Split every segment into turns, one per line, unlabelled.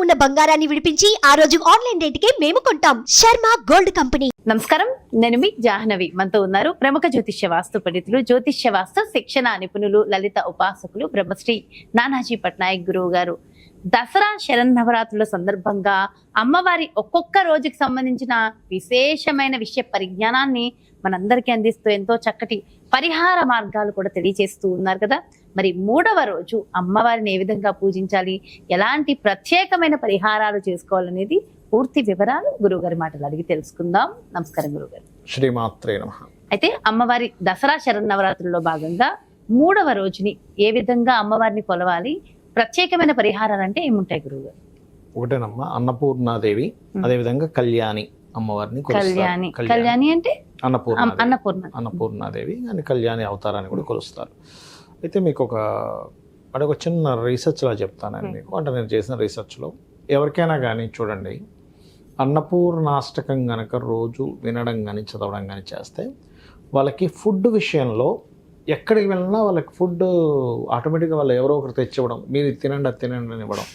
ఉన్న బంగారాన్ని విడిపించి ఆ రోజు ఆన్లైన్ రేటుకే మేము కొంటాం. Sharma gold company.
నమస్కారం, నేను మీ జాహ్నవి. మనతో ఉన్నారు ప్రముఖ జ్యోతిష్య వాస్తు పండితులు, జ్యోతిష్య వాస్తు శిక్షణ నిపుణులు, లలిత ఉపాసకులు బ్రహ్మశ్రీ నానాజీ పట్నాయక్ గురువు గారు. దసరా శరన్నవరాత్రుల సందర్భంగా అమ్మవారి ఒక్కొక్క రోజుకి సంబంధించిన విశేషమైన విషయ పరిజ్ఞానాన్ని మనందరికీ అందిస్తూ ఎంతో చక్కటి పరిహార మార్గాలు కూడా తెలియజేస్తూ ఉన్నారు కదా. మరి 3వ రోజు అమ్మవారిని ఏ విధంగా పూజించాలి, ఎలాంటి ప్రత్యేకమైన పరిహారాలు చేసుకోవాలనేది పూర్తి వివరాలు గురువుగారి మాటలు అడిగి తెలుసుకుందాం. నమస్కారం గురువుగారు.
శ్రీమాత్రే నమః.
అయితే అమ్మవారి దసరా శరన్నవరాత్రుల్లో భాగంగా 3వ రోజుని ఏ విధంగా అమ్మవారిని కొలవాలి, ప్రత్యేకమైన పరిహారాలు అంటే ఏముంటాయి గురువుగారు?
ఒకటేనమ్మా, అన్నపూర్ణాదేవి, అదేవిధంగా కళ్యాణి అమ్మవారిని
కళ్యాణి. కళ్యాణి అంటే
అన్నపూర్ణాదేవి అని కళ్యాణి అవతారాన్ని కూడా కొలుస్తారు. అయితే మీకు ఒక చిన్న రీసెర్చ్లా చెప్తాను మీకు. అంటే నేను చేసిన రీసెర్చ్లో ఎవరికైనా కానీ చూడండి, అన్నపూర్ణాష్టకం గనక రోజు వినడం కానీ చదవడం కానీ చేస్తే వాళ్ళకి ఫుడ్ విషయంలో ఎక్కడికి వెళ్ళినా వాళ్ళకి ఫుడ్ ఆటోమేటిక్గా వాళ్ళు ఎవరో ఒకరు తెచ్చివ్వడం, మీరు తినండి అది తినండి అని ఇవ్వడం,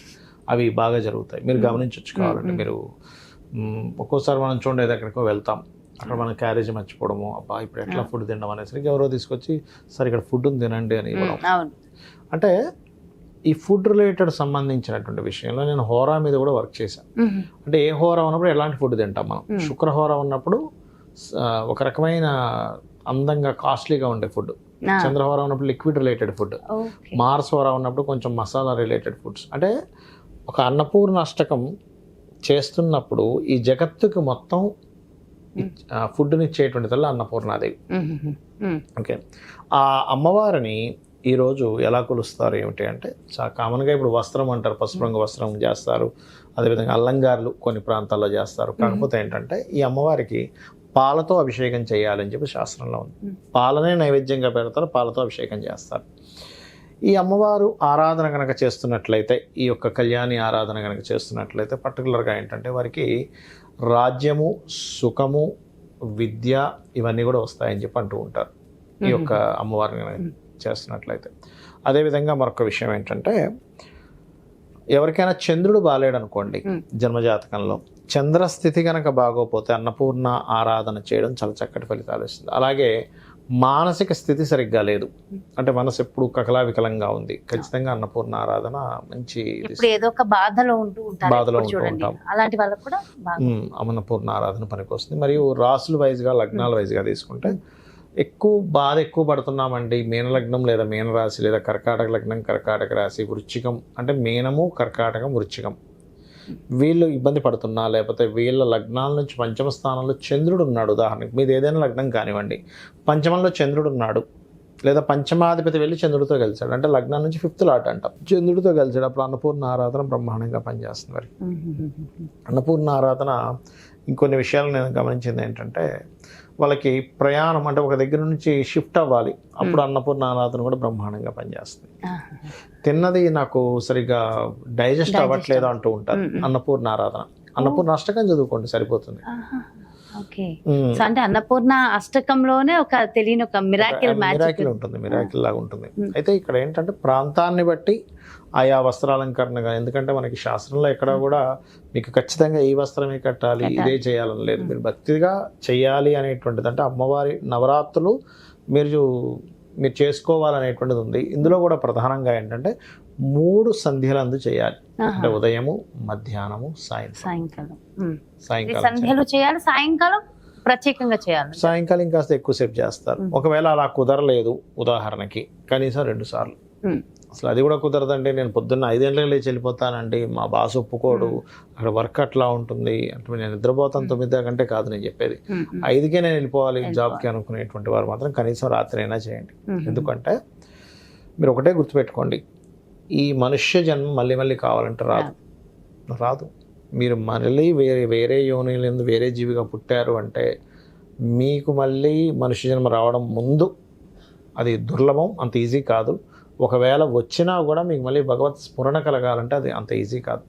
అవి బాగా జరుగుతాయి. మీరు గమనించవచ్చు. కావాలంటే మీరు ఒక్కోసారి మనం చూడండి ఎక్కడికో వెళ్తాం, అక్కడ మనం క్యారేజ్ మర్చిపోవడము, అబ్బా ఇప్పుడు ఎట్లా ఫుడ్ తినడం అనేసరికి ఎవరో తీసుకొచ్చి సరే ఇక్కడ ఫుడ్ తినండి అని ఇవ్వడం. అంటే ఈ ఫుడ్ రిలేటెడ్ సంబంధించినటువంటి విషయంలో నేను హోరా మీద కూడా వర్క్ చేశాను. అంటే ఏ హోరా ఉన్నప్పుడు ఎలాంటి ఫుడ్ తింటాం మనం. శుక్రహోరా ఉన్నప్పుడు ఒక రకమైన అందంగా కాస్ట్లీగా ఉండే ఫుడ్, చంద్రహోర ఉన్నప్పుడు లిక్విడ్ రిలేటెడ్ ఫుడ్, మార్స్ హోర ఉన్నప్పుడు కొంచెం మసాలా రిలేటెడ్ ఫుడ్స్. అంటే ఒక అన్నపూర్ణ అష్టకం చేస్తున్నప్పుడు ఈ జగత్తుకు మొత్తం ఫుడ్ని ఇచ్చేటువంటి తల్లి అన్నపూర్ణాదేవి. ఓకే, ఆ అమ్మవారిని ఈరోజు ఎలా కొలుస్తారు ఏమిటి అంటే, కామన్గా ఇప్పుడు వస్త్రం అంటారు, పసుపు రంగు వస్త్రం చేస్తారు, అదేవిధంగా అల్లంగారులు కొన్ని ప్రాంతాల్లో చేస్తారు. కాకపోతే ఏంటంటే ఈ అమ్మవారికి పాలతో అభిషేకం చేయాలని చెప్పి శాస్త్రంలో ఉంది. పాలనే నైవేద్యంగా పెడతారు, పాలతో అభిషేకం చేస్తారు. ఈ అమ్మవారు ఆరాధన కనుక చేస్తున్నట్లయితే, ఈ యొక్క కళ్యాణి ఆరాధన కనుక చేస్తున్నట్లయితే పర్టికులర్గా ఏంటంటే వారికి రాజ్యము, సుఖము, విద్య ఇవన్నీ కూడా వస్తాయని చెప్పి అంటూ ఉంటారు ఈ యొక్క అమ్మవారిని చేస్తున్నట్లయితే. అదేవిధంగా మరొక విషయం ఏంటంటే, ఎవరికైనా చంద్రుడు బాలేడు అనుకోండి జన్మజాతకంలో, చంద్రస్థితి కనుక బాగోపోతే అన్నపూర్ణ ఆరాధన చేయడం చాలా చక్కటి ఫలితాలు ఇస్తుంది. అలాగే మానసిక స్థితి సరిగ్గా లేదు అంటే, మనసు ఎప్పుడు కకలావికలంగా ఉంది, ఖచ్చితంగా అన్నపూర్ణ ఆరాధన మంచి.
ఏదో ఒక బాధలో ఉంటూ ఉంటాం, అలాంటి వాళ్ళకు కూడా
అన్నపూర్ణ ఆరాధన పనికొస్తుంది. మరియు రాసుల వైజ్గా, లగ్నాల వైజ్గా తీసుకుంటే ఎక్కువ పడుతున్నామండి, మీనలగ్నం లేదా మీనరాశి లేదా కర్కాటక లగ్నం, కర్కాటక రాశి, వృశ్చికం అంటే మీనము, కర్కాటకం, వృశ్చికం, వీళ్ళు ఇబ్బంది పడుతున్నా, లేకపోతే వీళ్ళ లగ్నాల నుంచి పంచమ స్థానంలో చంద్రుడు ఉన్నాడు. ఉదాహరణకి మీది ఏదైనా లగ్నం కానివ్వండి, పంచమంలో చంద్రుడు ఉన్నాడు, లేదా పంచమాధిపతి వెళ్ళి చంద్రుడితో కలిశాడు అంటే లగ్నం నుంచి 5th లాట్ అంటాం, చంద్రుడితో కలిసాడు, అప్పుడు అన్నపూర్ణ ఆరాధన బ్రహ్మాండంగా పనిచేస్తుంది. మరి అన్నపూర్ణ ఆరాధన ఇంకొన్ని విషయాలు నేను గమనించింది ఏంటంటే, వాళ్ళకి ప్రయాణం అంటే ఒక దగ్గర నుంచి షిఫ్ట్ అవ్వాలి, అప్పుడు అన్నపూర్ణ ఆరాధన కూడా బ్రహ్మాండంగా పనిచేస్తుంది. తిన్నది నాకు సరిగ్గా డైజెస్ట్ అవ్వట్లేదు అంటూ ఉంటారు, అన్నపూర్ణ ఆరాధన. అన్నపూర్ణ అష్టకం చదువుకోండి సరిపోతుంది.
అంటే అన్నపూర్ణ అష్టకంలోనే ఒక తెలియని ఒక మిరాకిల్
ఉంటుంది, మిరాకిల్ లాగా ఉంటుంది. అయితే ఇక్కడ ఏంటంటే ప్రాంతాన్ని బట్టి ఆయా వస్త్రాలంకరణ, ఎందుకంటే మనకి శాస్త్రంలో ఎక్కడ కూడా మీకు ఖచ్చితంగా ఈ వస్త్రమే కట్టాలి, ఇదే చేయాలని లేదు. మీరు భక్తిగా చేయాలి అనేటువంటిది, అంటే అమ్మవారి నవరాత్రులు మీరు చేసుకోవాలనేటువంటిది ఉంది. ఇందులో కూడా ప్రధానంగా ఏంటంటే 3 సంధ్యలందు చేయాలి. అంటే ఉదయము, మధ్యాహ్నము, సాయంకాలం
సంధ్యలు చేయాలి, సాయంకాలం ప్రత్యేకంగా చేయాలి.
సాయంకాలం ఇంకాస్త ఎక్కువసేపు చేస్తారు. ఒకవేళ అలా కుదరలేదు, ఉదాహరణకి కనీసం 2 సార్లు. అసలు అది కూడా కుదరదండి, నేను పొద్దున్న 5 గంటలకు లేచి వెళ్ళిపోతానండి, మా బాస్ ఒప్పుకోడు, అక్కడ వర్క్ అట్లా ఉంటుంది అంటే నేను నిద్రపోతాను 9 గంటే కాదు నేను చెప్పేది, 5కే నేను వెళ్ళిపోవాలి జాబ్కి అనుకునేటువంటి వారు మాత్రం కనీసం రాత్రి అయినా చేయండి. ఎందుకంటే మీరు ఒకటే గుర్తుపెట్టుకోండి, ఈ మనుష్య జన్మ మళ్ళీ కావాలంటే రాదు. మీరు మళ్ళీ వేరే యోనిలందు వేరే జీవిగా పుట్టారు అంటే మీకు మళ్ళీ మనుష్య జన్మ రావడం ముందు అది దుర్లభం, అంత ఈజీ కాదు. ఒకవేళ వచ్చినా కూడా మీకు మళ్ళీ భగవత్ స్మరణ కలగాలంటే అది అంత ఈజీ కాదు.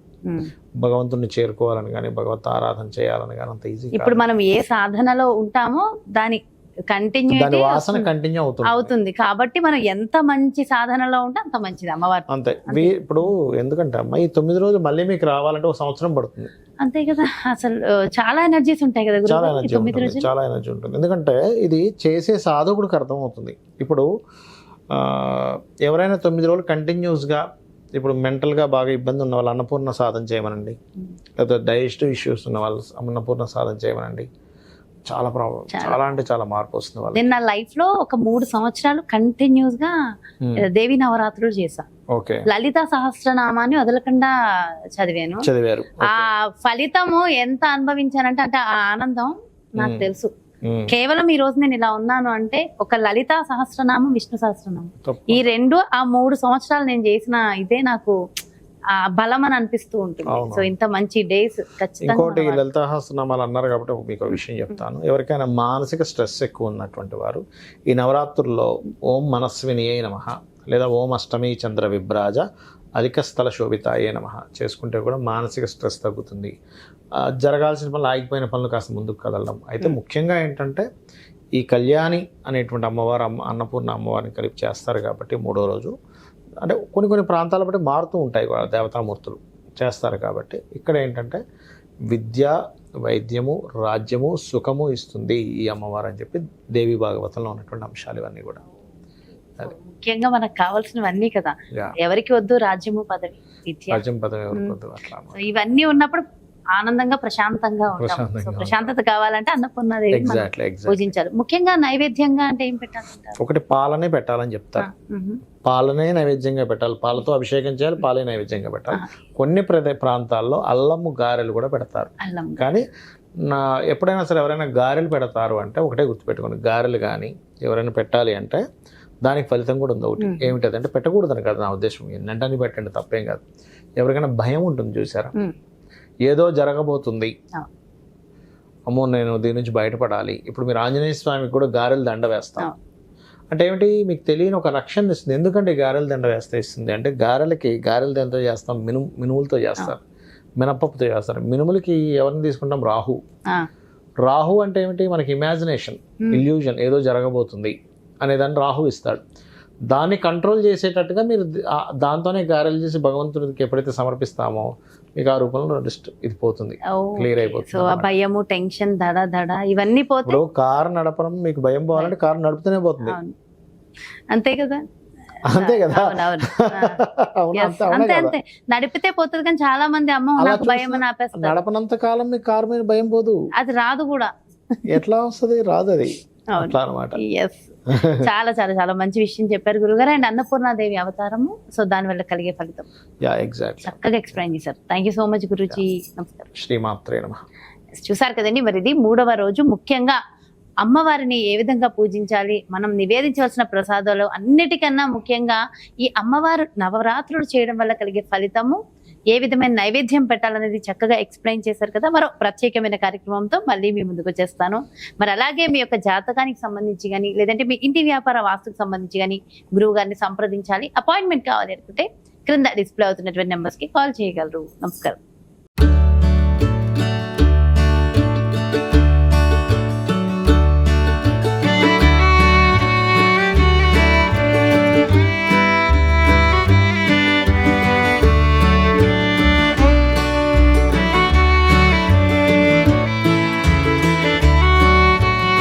భగవంతుడిని చేరుకోవాలని కానీ, భగవత్ ఆరాధన చేయాలని కానీ అంత ఈజీ.
ఇప్పుడు మనం ఏ సాధనలో ఉంటామో దాని
దాని
కంటిన్యూ
వాసన కంటిన్యూ అవుతుంది.
అవుతుంది కాబట్టి మనం ఎంత మంచి సాధనలో ఉంటే అంత మంచిది అమ్మవారి.
అంతే. ఇప్పుడు ఎందుకంటే అమ్మ ఈ 9 రోజులు మళ్ళీ మీకు రావాలంటే ఒక సంవత్సరం పడుతుంది.
అంతే కదా, అసలు చాలా ఎనర్జీస్ ఉంటాయి కదా
చాలా
గురువు,
ఎనర్జీ
9
ఉంటుంది,
రోజులు.
చాలా ఎనర్జీ ఉంటుంది. ఎందుకంటే ఇది చేసే సాధకుడికి అర్థమవుతుంది. ఇప్పుడు ఎవరైనా 9 రోజులు కంటిన్యూస్గా ఇప్పుడు మెంటల్గా బాగా ఇబ్బంది ఉన్న వాళ్ళు అన్నపూర్ణ సాధన చేయమనండి, లేకపోతే డైజెస్టివ్ ఇష్యూస్ ఉన్న వాళ్ళు అన్నపూర్ణ సాధన చేయమనండి. చాలా ప్రాబ్లం, చాలా అంటే చాలా మార్పు వస్తుంది వాళ్ళు.
నేను నా లైఫ్ లో ఒక 3 సంవత్సరాలు కంటిన్యూస్ గా దేవి నవరాత్రులు చేశా.
ఓకే.
లలిత సహస్రనామాన్ని వదలకుండా
చదివారు.
ఆ ఫలితము ఎంత అనుభవించానంటే, అంటే ఆ ఆనందం నాకు తెలుసు. కేవలం ఈ రోజు నేను ఇలా ఉన్నాను అంటే ఒక లలిత సహస్రనామం, విష్ణు సహస్రనామం, ఈ రెండు ఆ 3 సంవత్సరాలు నేను చేసిన ఇదే నాకు ఆ బలం అని అనిపిస్తూ ఉంటుంది. సో ఇంత మంచి డేస్ ఖచ్చితంగా.
ఇంకోటి లలితా సహస్రనామాలు అన్నారు కాబట్టి మీకు విషయం చెప్తాను. ఎవరికైనా మానసిక స్ట్రెస్ ఎక్కువ ఉన్నటువంటి వారు ఈ నవరాత్రుల్లో ఓం మనస్వినియే నమః లేదా ఓం అష్టమి చంద్ర విభ్రాజ అధిక స్థల శోభితాయే నమః చేసుకుంటే కూడా మానసిక స్ట్రెస్ తగ్గుతుంది. జరగాల్సిన పనులు, ఆగిపోయిన పనులు కాస్త ముందుకు కదలడం. అయితే ముఖ్యంగా ఏంటంటే ఈ కళ్యాణి అనేటువంటి అమ్మవారు అన్నపూర్ణ అమ్మవారిని కలిపి చేస్తారు కాబట్టి 3వ రోజు అంటే కొన్ని ప్రాంతాల బట్టి మారుతూ ఉంటాయి కూడా దేవతామూర్తులు చేస్తారు కాబట్టి ఇక్కడ ఏంటంటే విద్య, వైద్యము, రాజ్యము, సుఖము ఇస్తుంది ఈ అమ్మవారు అని చెప్పి దేవి భాగవతంలో ఉన్నటువంటి అంశాలు ఇవన్నీ కూడా.
ముఖ్యంగా మనకు కావాల్సినవన్నీ కదా, ఎవరికి వద్దు రాజ్యము, పదవి, విద్య,
రాజ్యం, పదవి ఎవరికి వద్దు, అట్లా
ఇవన్నీ ఉన్నప్పుడు ఆనందంగా ప్రశాంతంగా ఉంటాం. సో ప్రశాంతత కావాలంటే అన్నపూర్ణాదేవి పూజించాలి. ముఖ్యంగా నైవేద్యంగా అంటే ఏం పెట్టాలంటారు?
ఒకటి పాలనే పెట్టాలని చెప్తారు. పాలనే నైవేద్యంగా పెట్టాలి, పాలతో అభిషేకం చేయాలి, పాలే నైవేద్యంగా పెట్టాలి. కొన్ని ప్రాంతాల్లో అల్లము గారెలు కూడా పెడతారు. కానీ ఎప్పుడైనా సరే ఎవరైనా గారెలు పెడతారు అంటే ఒకటే గుర్తుపెట్టుకోండి, గారెలు కానీ ఎవరైనా పెట్టాలి అంటే దానికి ఫలితం కూడా ఉంది. ఒకటి ఏమిటది అంటే పెట్టకూడదని కాదు నా ఉద్దేశం, ఎన్నంటని పెట్టండి తప్పేం కాదు. ఎవరికైనా భయం ఉంటుంది చూసారా, ఏదో జరగబోతుంది, అమ్మో నేను దీని నుంచి బయటపడాలి. ఇప్పుడు మీరు ఆంజనేయ స్వామికి కూడా గారెలు దండ వేస్తాం అంటే ఏమిటి, మీకు తెలియని ఒక రక్షణ ఇస్తుంది. ఎందుకంటే గారెలు దండ వేస్తే ఇస్తుంది అంటే గారెలు దండ చేస్తాం, మినుములతో చేస్తారు, మినపప్పుతో చేస్తారు. మినుములకి ఎవరిని తీసుకుంటాం, రాహు అంటే ఏమిటి, మనకి ఇమాజినేషన్, ఇల్యూజన్, ఏదో జరగబోతుంది అనేదాన్ని రాహు ఇస్తాడు. దాన్ని కంట్రోల్ చేసేటట్టుగా మీరు దాంతోనే గారెలు చేసి భగవంతుడికి ఎప్పుడైతే సమర్పిస్తామో మీకు ఆ రూపంలో ఇది పోతుంది, క్లియర్ అయిపోతుంది.
సో ఆ భయము, టెన్షన్, దడ ఇవన్నీ పోతాయి.
ఇప్పుడు కారు నడపడం మీకు భయం పోవాలంటే కారు నడుపుతూనే పోతుంది.
అంతే కదా,
అంతే కదా,
అంతే నడిపితే పోతుంది. కానీ చాలా మంది అమ్మ నాకు భయం అని ఆపేస్తారు.
నడపనంత కాలం మీకు కారు మీద భయం పోదు,
అది రాదు కూడా.
ఎట్లా వస్తుంది, రాదు అది అట్లా అన్నమాట.
చాలా చాలా చాలా మంచి విషయం చెప్పారు గురుగారు. అండ్ అన్నపూర్ణాదేవి అవతారము, సో దాని వల్ల కలిగే ఫలితం చక్కగా ఎక్స్ప్లెయిన్ చేశారు. Thank you so much Guruji. నమస్కారం.
శ్రీమాత్రే నమః.
చూసారు కదండి, మరి ఇది 3వ రోజు. ముఖ్యంగా అమ్మవారిని ఏ విధంగా పూజించాలి, మనం నివేదించవలసిన ప్రసాదాలు అన్నిటికన్నా ముఖ్యంగా ఈ అమ్మవారు నవరాత్రులు చేయడం వల్ల కలిగే ఫలితము, ఏ విధమైన నైవేద్యం పెట్టాలనేది చక్కగా ఎక్స్ప్లెయిన్ చేశారు కదా. మరో ప్రత్యేకమైన కార్యక్రమంతో మళ్ళీ మీ ముందుకు వచ్చేస్తాను. మరి అలాగే మీ యొక్క జాతకానికి సంబంధించి కానీ, లేదంటే మీ ఇంటి వ్యాపార వాస్తుకు సంబంధించి కానీ గురువు గారిని సంప్రదించాలి, అపాయింట్మెంట్ కావాలి అనుకుంటే క్రింద డిస్ప్లే అవుతున్నటువంటి నెంబర్స్కి కాల్ చేయగలరు. నమస్కారం.